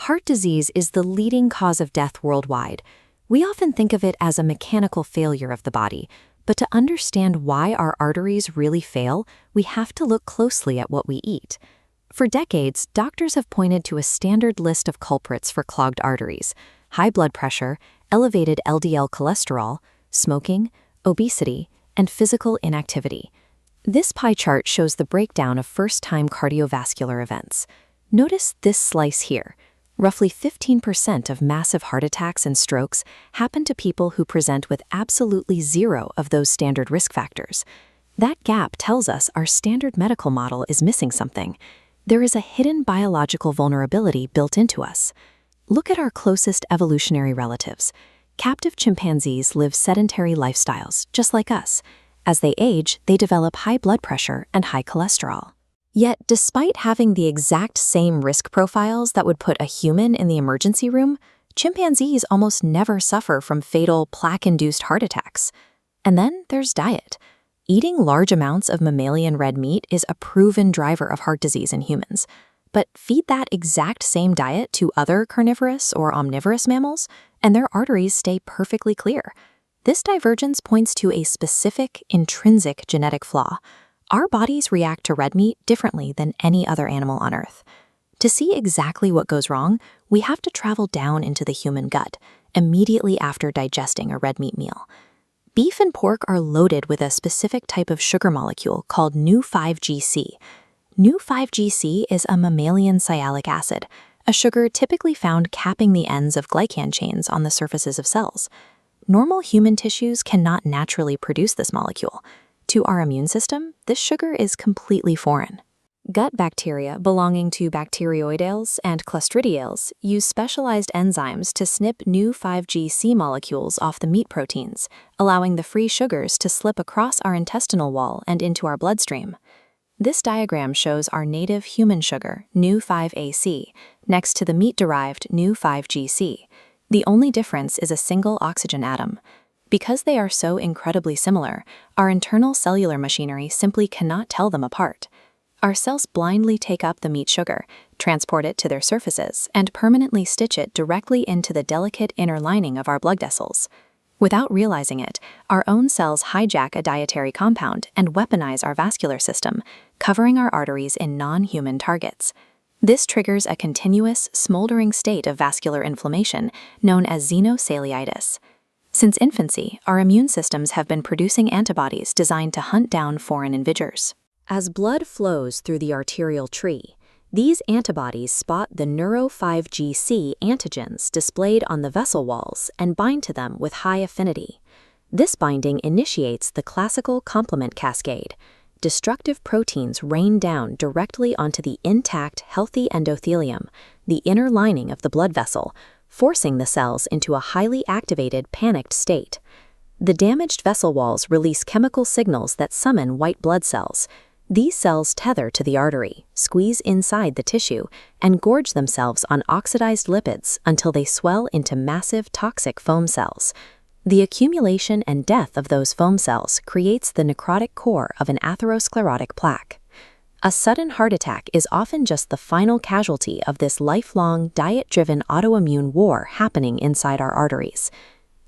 Heart disease is the leading cause of death worldwide. We often think of it as a mechanical failure of the body, but to understand why our arteries really fail, we have to look closely at what we eat. For decades, doctors have pointed to a standard list of culprits for clogged arteries: high blood pressure, elevated LDL cholesterol, smoking, obesity, and physical inactivity. This pie chart shows the breakdown of first-time cardiovascular events. Notice this slice here. Roughly 15% of massive heart attacks and strokes happen to people who present with absolutely zero of those standard risk factors. That gap tells us our standard medical model is missing something. There is a hidden biological vulnerability built into us. Look at our closest evolutionary relatives. Captive chimpanzees live sedentary lifestyles, just like us. As they age, they develop high blood pressure and high cholesterol. Yet, despite having the exact same risk profiles that would put a human in the emergency room, chimpanzees almost never suffer from fatal plaque-induced heart attacks. And then there's diet. Eating large amounts of mammalian red meat is a proven driver of heart disease in humans. But feed that exact same diet to other carnivorous or omnivorous mammals, and their arteries stay perfectly clear. This divergence points to a specific, intrinsic genetic flaw. Our bodies react to red meat differently than any other animal on Earth. To see exactly what goes wrong, we have to travel down into the human gut, immediately after digesting a red meat meal. Beef and pork are loaded with a specific type of sugar molecule called nu-5GC. Nu-5GC is a mammalian sialic acid, a sugar typically found capping the ends of glycan chains on the surfaces of cells. Normal human tissues cannot naturally produce this molecule. To our immune system, this sugar is completely foreign. Gut bacteria belonging to bacteroidales and clostridiales use specialized enzymes to snip nu-5GC molecules off the meat proteins, allowing the free sugars to slip across our intestinal wall and into our bloodstream. This diagram shows our native human sugar, nu-5AC, next to the meat-derived nu-5GC. The only difference is a single oxygen atom. Because they are so incredibly similar, our internal cellular machinery simply cannot tell them apart. Our cells blindly take up the meat sugar, transport it to their surfaces, and permanently stitch it directly into the delicate inner lining of our blood vessels. Without realizing it, our own cells hijack a dietary compound and weaponize our vascular system, covering our arteries in non-human targets. This triggers a continuous, smoldering state of vascular inflammation known as xenosialitis. Since infancy, our immune systems have been producing antibodies designed to hunt down foreign invaders. As blood flows through the arterial tree, these antibodies spot the neuro-5GC antigens displayed on the vessel walls and bind to them with high affinity. This binding initiates the classical complement cascade. Destructive proteins rain down directly onto the intact, healthy endothelium, the inner lining of the blood vessel, forcing the cells into a highly activated, panicked state. The damaged vessel walls release chemical signals that summon white blood cells. These cells tether to the artery, squeeze inside the tissue, and gorge themselves on oxidized lipids until they swell into massive toxic foam cells. The accumulation and death of those foam cells creates the necrotic core of an atherosclerotic plaque. A sudden heart attack is often just the final casualty of this lifelong, diet-driven autoimmune war happening inside our arteries.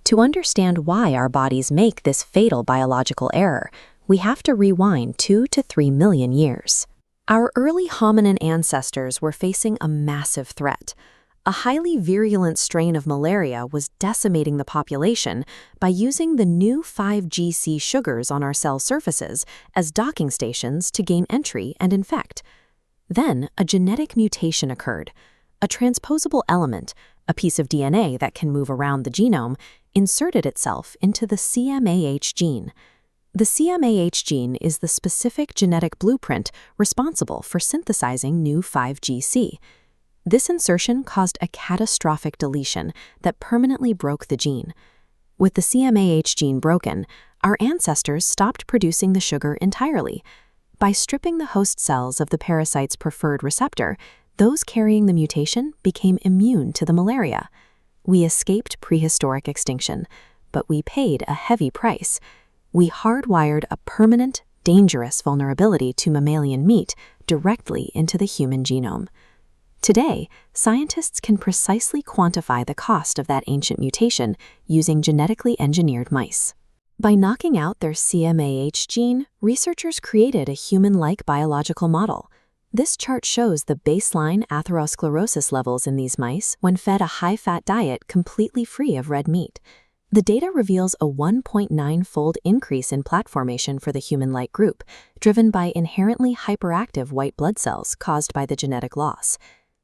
To understand why our bodies make this fatal biological error, we have to rewind 2 to 3 million years. Our early hominin ancestors were facing a massive threat. A highly virulent strain of malaria was decimating the population by using the nu-5GC sugars on our cell surfaces as docking stations to gain entry and infect. Then, a genetic mutation occurred. A transposable element, a piece of DNA that can move around the genome, inserted itself into the CMAH gene. The CMAH gene is the specific genetic blueprint responsible for synthesizing nu-5GC. This insertion caused a catastrophic deletion that permanently broke the gene. With the CMAH gene broken, our ancestors stopped producing the sugar entirely. By stripping the host cells of the parasite's preferred receptor, those carrying the mutation became immune to the malaria. We escaped prehistoric extinction, but we paid a heavy price. We hardwired a permanent, dangerous vulnerability to mammalian meat directly into the human genome. Today, scientists can precisely quantify the cost of that ancient mutation using genetically engineered mice. By knocking out their CMAH gene, researchers created a human-like biological model. This chart shows the baseline atherosclerosis levels in these mice when fed a high-fat diet completely free of red meat. The data reveals a 1.9-fold increase in plaque formation for the human-like group, driven by inherently hyperactive white blood cells caused by the genetic loss.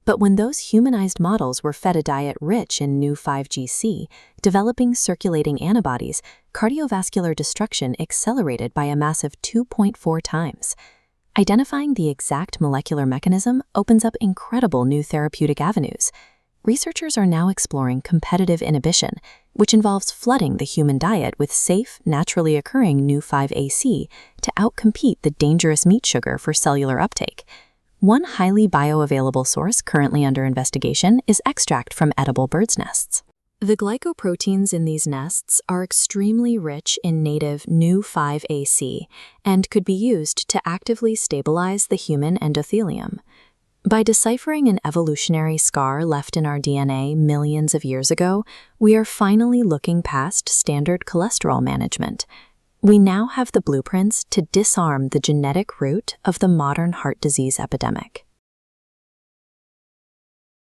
But when those humanized models were fed a diet rich in new 5GC, developing circulating antibodies, cardiovascular destruction accelerated by a massive 2.4 times. Identifying the exact molecular mechanism opens up incredible new therapeutic avenues. Researchers are now exploring competitive inhibition, which involves flooding the human diet with safe, naturally occurring new 5AC to outcompete the dangerous meat sugar for cellular uptake. One highly bioavailable source currently under investigation is extract from edible birds' nests. The glycoproteins in these nests are extremely rich in native new 5AC and could be used to actively stabilize the human endothelium. By deciphering an evolutionary scar left in our DNA millions of years ago, we are finally looking past standard cholesterol management. We now have the blueprints to disarm the genetic root of the modern heart disease epidemic.